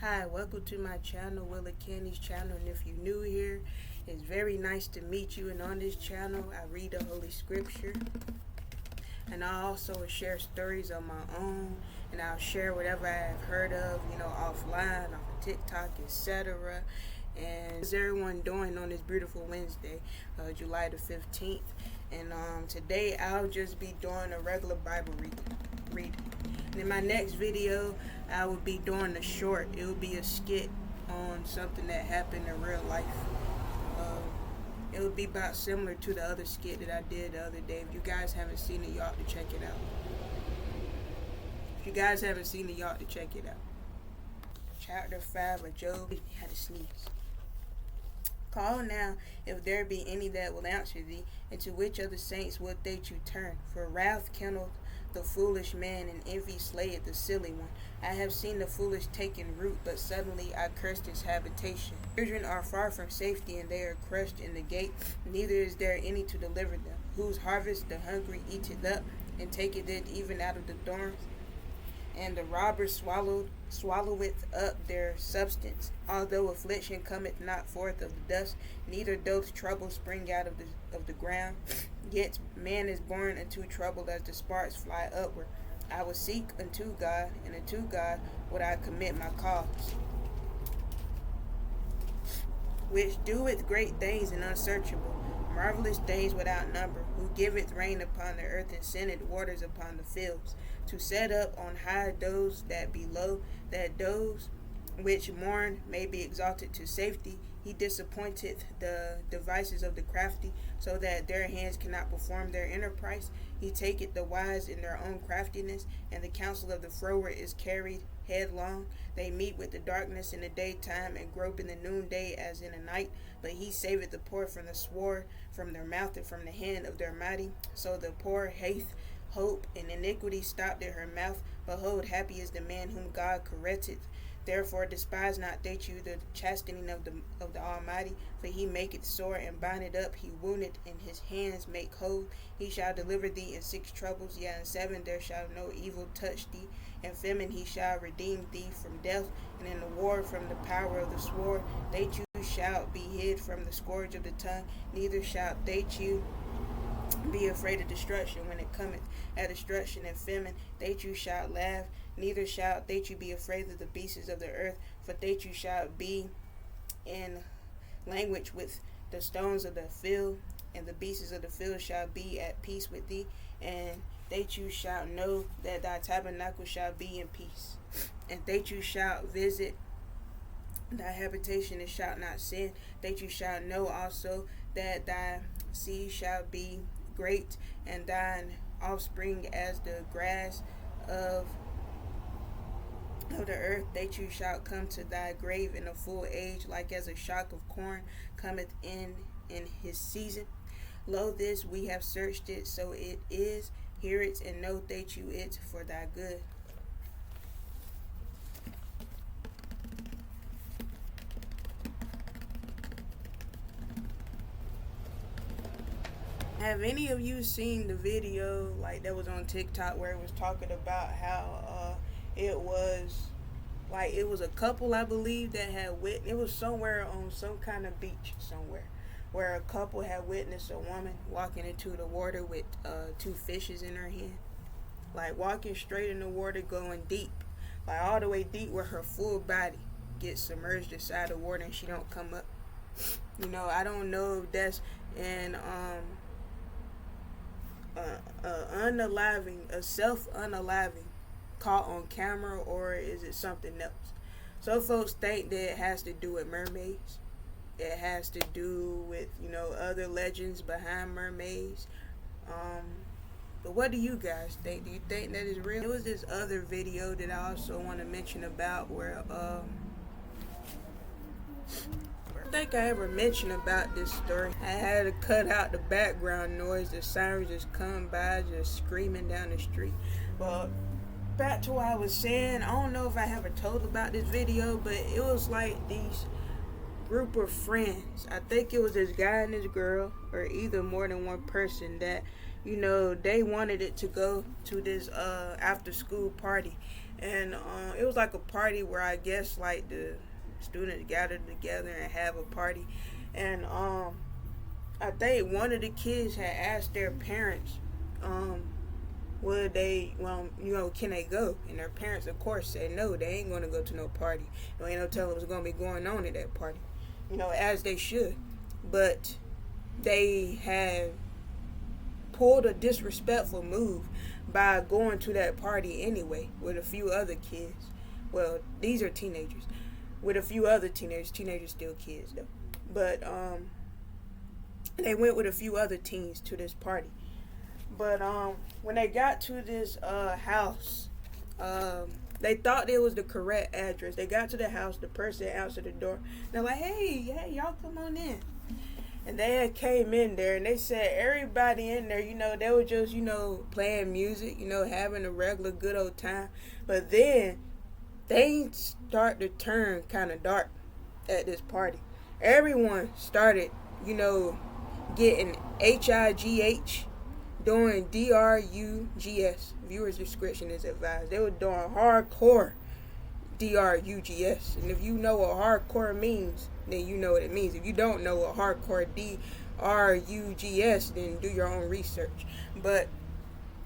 Hi, welcome to my channel, Willa Candy's channel, and if you're new here, it's very nice to meet you. And on this channel, I read the Holy Scripture, and I also share stories on my own, and I'll share whatever I've heard of, offline, off of TikTok, etc. And how's everyone doing on this beautiful Wednesday, July the 15th? And today I'll just be doing a regular Bible reading. And in my next video, I will be doing a short. It will be a skit on something that happened in real life. It would be about similar to the other skit that I did the other day. If you guys haven't seen it, you ought to check it out. Chapter 5 of Job. He had to sneeze. Call now, if there be any that will answer thee, and to which of the saints wilt they you turn? For wrath kindleth the foolish man, and envy slayeth the silly one. I have seen the foolish taken root, but suddenly I cursed his habitation. Children are far from safety, and they are crushed in the gate, neither is there any to deliver them. Whose harvest the hungry eateth up, and taketh it even out of the thorns. And the robber swalloweth up their substance. Although affliction cometh not forth of the dust, neither doth trouble spring out of the ground. Yet man is born unto trouble as the sparks fly upward. I will seek unto God, and unto God would I commit my cause, which doeth great things and unsearchable, marvelous things without number, who giveth rain upon the earth and sendeth waters upon the fields, to set up on high those that be low, that those which mourn may be exalted to safety. He disappointeth the devices of the crafty, so that their hands cannot perform their enterprise. He taketh the wise in their own craftiness, and the counsel of the froward is carried headlong. They meet with the darkness in the daytime, and grope in the noonday as in a night. But he saveth the poor from the sword, from their mouth, and from the hand of their mighty. So the poor hateth hope, and iniquity stopped at her mouth. Behold, happy is the man whom God correcteth. Therefore despise not they you the chastening of the Almighty, for he maketh sore and bindeth up, he wounded, and his hands make whole. He shall deliver thee in 6 troubles, yea, in 7 there shall no evil touch thee. In famine he shall redeem thee from death, and in the war from the power of the sword. They you shall be hid from the scourge of the tongue, neither shall they you be afraid of destruction when it cometh at destruction. And famine, they you shall laugh, neither shall they you be afraid of the beasts of the earth, for they you shall be in language with the stones of the field, and the beasts of the field shall be at peace with thee, and they you shall know that thy tabernacle shall be in peace, and they you shall visit thy habitation and shalt not sin. That you shall know also that thy seed shall be great, and thine offspring as the grass of the earth. That you shall come to thy grave in a full age, like as a shock of corn cometh in his season. Lo, this we have searched it, so it is. Hear it, and know that you it for thy good. Have any of you seen the video like that was on TikTok where it was talking about how it was a couple, I believe, that had it was somewhere on some kind of beach somewhere, where a couple had witnessed a woman walking into the water with 2 fishes in her hand, like walking straight in the water, going deep, like all the way deep, where her full body gets submerged inside the water and she don't come up. I don't know if that's an a self-unaliving caught on camera, or is it something else? So folks think that it has to do with mermaids. It has to do with, other legends behind mermaids. But what do you guys think? Do you think that is real? There was this other video that I also want to mention about where I think I ever mentioned about this story. I had to cut out the background noise. The sirens just come by, just screaming down the street. But back to what I was saying, I don't know if I ever told about this video, but it was like these group of friends. I think it was this guy and this girl, or either more than one person, that they wanted it to go to this after school party. And it was like a party where I guess like the students gathered together and have a party. And I think one of the kids had asked their parents, would they, can they go? And their parents, of course, said no, they ain't going to go to no party. Ain't no telling what's going to be going on at that party, as they should. But they had pulled a disrespectful move by going to that party anyway with a few other kids. Well, these are teenagers. With a few other teenagers still kids though. But they went with a few other teens to this party. But when they got to this house, they thought it was the correct address. They got to the house, the person answered the door. They're like, hey, y'all come on in. And they had came in there and they said everybody in there, they were just, playing music, having a regular good old time. But then things start to turn kind of dark at this party. Everyone started, getting HIGH, doing DRUGS. Viewer's discretion is advised. They were doing hardcore DRUGS. And if you know what hardcore means, then you know what it means. If you don't know what hardcore DRUGS, then do your own research. But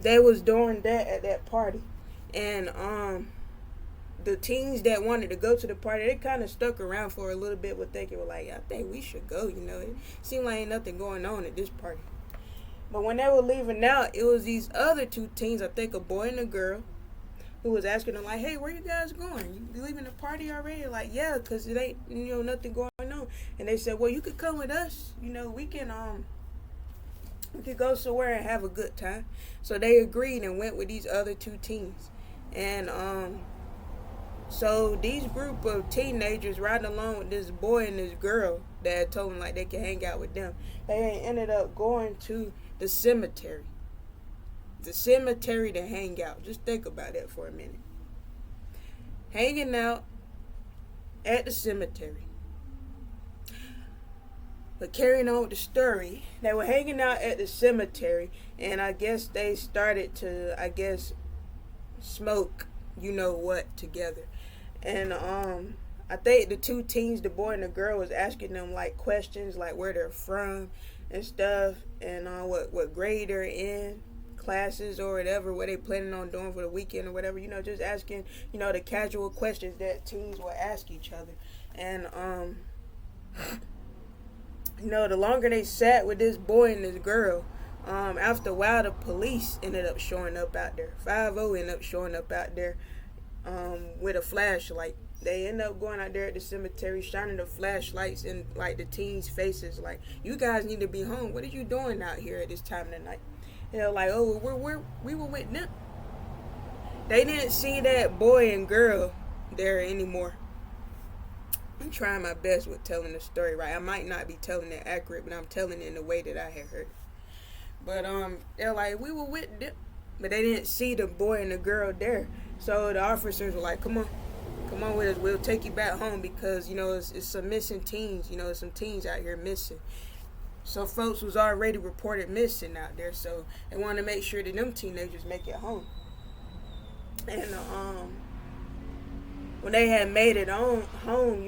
they was doing that at that party. And the teens that wanted to go to the party, they kind of stuck around for a little bit, but they were like, I think we should go, It seemed like ain't nothing going on at this party. But when they were leaving out, it was these other two teens, I think a boy and a girl, who was asking them, like, hey, where you guys going? You leaving the party already? Like, yeah, because it ain't, nothing going on. And they said, well, you could come with us. We can go somewhere and have a good time. So they agreed and went with these other two teens. And so these group of teenagers riding along with this boy and this girl that had told them like they could hang out with them, they ended up going to the cemetery. The cemetery to hang out. Just think about that for a minute. Hanging out at the cemetery. But carrying on with the story, they were hanging out at the cemetery, and I guess they started to, smoke, what, together. And I think the two teens, the boy and the girl, was asking them like questions like where they're from and stuff, and what grade they're in, classes or whatever, what they planning on doing for the weekend or whatever, just asking, the casual questions that teens will ask each other. And the longer they sat with this boy and this girl, after a while the police ended up showing up out there. 5-0 ended up showing up out there with a flashlight. They end up going out there at the cemetery, shining the flashlights in like the teens' faces, like, you guys need to be home. What are you doing out here at this time of the night? They're like, oh, we were with them. They didn't see that boy and girl there anymore. I'm trying my best with telling the story right. I might not be telling it accurate, but I'm telling it in the way that I had heard it. But they're like, we were with them, but they didn't see the boy and the girl there. So the officers were like, come on with us. We'll take you back home because it's some missing teens. Some teens out here missing. So folks was already reported missing out there, so they wanted to make sure that them teenagers make it home. And when they had made it on home,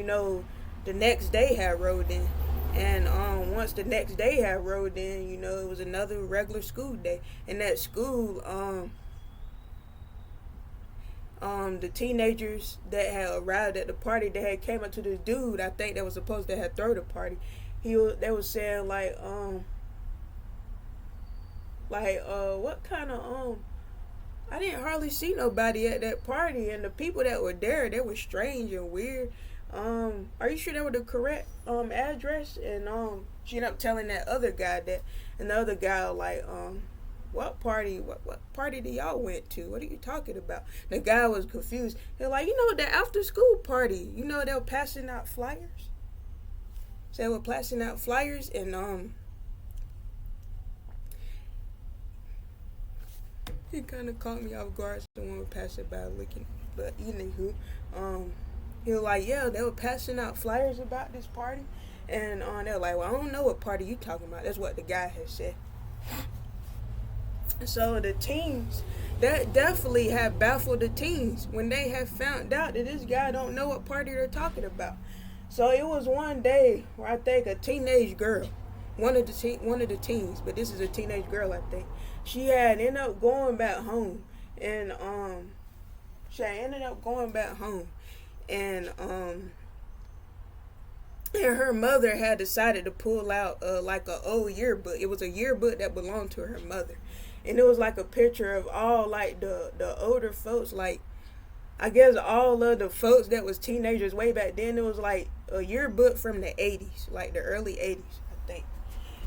the next day had rolled in. And once the next day had rolled in, it was another regular school day. And that school, the teenagers that had arrived at the party, they had came up to this dude, I think that was supposed to have thrown the party. They was saying like what kind of I didn't hardly see nobody at that party, and the people that were there, they were strange and weird. Are you sure they were the correct address? And she ended up telling that other guy that, and the other guy like what party do y'all went to? What are you talking about? The guy was confused. They're like, the after school party. They were passing out flyers. So they were passing out flyers, and it kind of caught me off guard. Someone was passing by looking, but anywho, he was like, yeah, they were passing out flyers about this party, and they were like, well, I don't know what party you talking about. That's what the guy had said. So the teens that definitely have baffled the teens when they have found out that this guy don't know what party they're talking about. So it was one day where I think a teenage girl, one of the teens, but this is a teenage girl I think. She had ended up going back home, and and and her mother had decided to pull out like a old yearbook. It was a yearbook that belonged to her mother, and it was like a picture of all like the older folks, like I guess all of the folks that was teenagers way back then. It was like a yearbook from the 80s, like the early 80s, I think.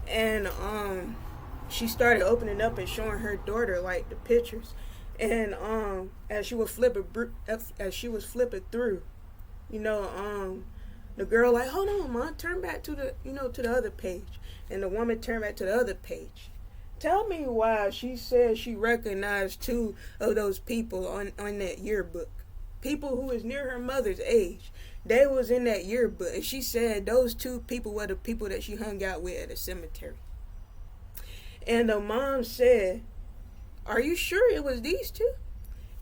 And she started opening up and showing her daughter like the pictures, and as she was flipping through, you know, the girl like, hold on, mom, turn back to the to the other page, and the woman turned back to the other page. Tell me why she said she recognized two of those people on that yearbook. People who is near her mother's age. They was in that yearbook. And she said those two people were the people that she hung out with at the cemetery. And the mom said, are you sure it was these two?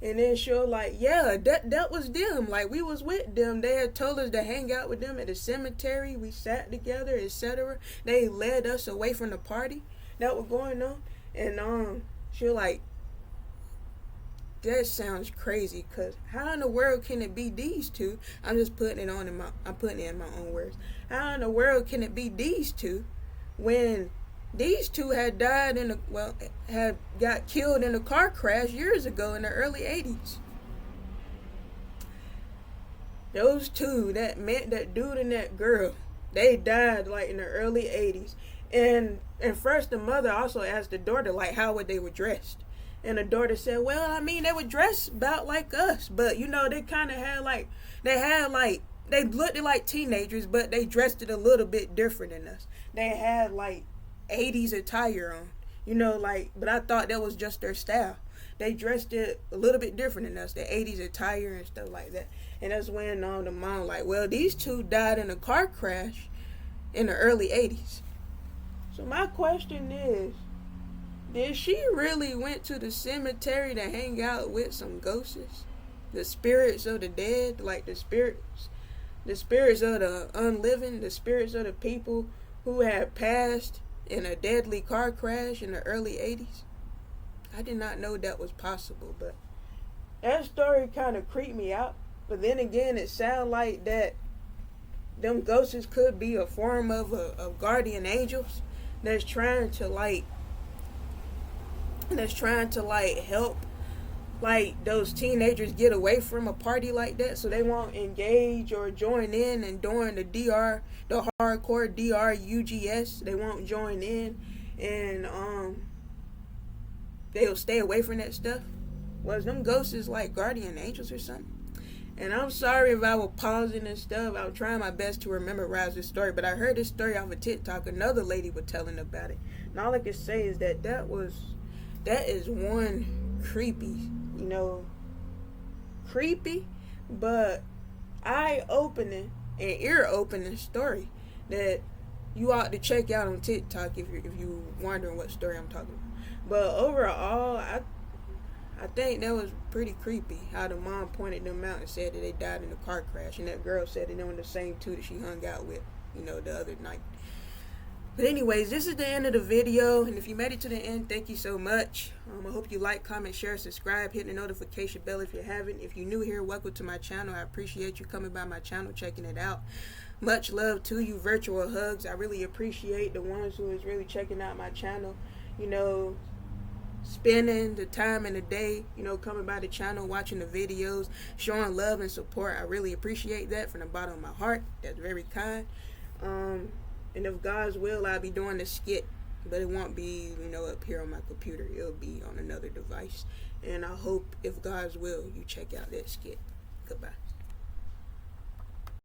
And then she was like, yeah, that was them. Like, we was with them. They had told us to hang out with them at the cemetery. We sat together, etc. They led us away from the party that was going on. And she was like, that sounds crazy, because how in the world can it be these two? I'm just putting it in my own words. How in the world can it be these two when these two had died had got killed in a car crash years ago in the early 80s? Those two, that dude and that girl, they died like in the early 80s. And first the mother also asked the daughter like how they were dressed. And the daughter said, well, I mean, they were dressed about like us, but they kind of had they looked like teenagers, but they dressed it a little bit different than us. They had like 80s attire on, but I thought that was just their style. They dressed it a little bit different than us, the 80s attire and stuff like that. And that's when the mom like, well, these two died in a car crash in the early 80s. So my question is, did she really went to the cemetery to hang out with some ghosts? The spirits of the dead, like the spirits of the unliving, the spirits of the people who had passed in a deadly car crash in the early 80s? I did not know that was possible, but that story kind of creeped me out. But then again, it sounded like that them ghosts could be a form of guardian angels that's trying to help those teenagers get away from a party like that, so they won't engage or join in and during the hardcore DRUGS, they won't join in, and they'll stay away from that stuff. Was them ghosts like guardian angels or something? And I'm sorry if I was pausing and stuff. I was trying my best to memorize this story, but I heard this story off of TikTok. Another lady was telling about it, and all I can say is that is one creepy, but eye-opening and ear-opening story that you ought to check out on TikTok if you're wondering what story I'm talking about. But overall, I think that was pretty creepy how the mom pointed them out and said that they died in a car crash, and that girl said that they were the same two that she hung out with, the other night. But anyways, this is the end of the video, and if you made it to the end, thank you so much. I hope you like, comment, share, subscribe, hit the notification bell if you haven't. If you're new here, welcome to my channel. I appreciate you coming by my channel, checking it out. Much love to you, virtual hugs. I really appreciate the ones who is really checking out my channel, spending the time in the day, coming by the channel, watching the videos, showing love and support. I really appreciate that from the bottom of my heart. That's very kind. And if God's will, I'll be doing the skit, but it won't be, up here on my computer. It'll be on another device. And I hope, if God's will, you check out that skit. Goodbye.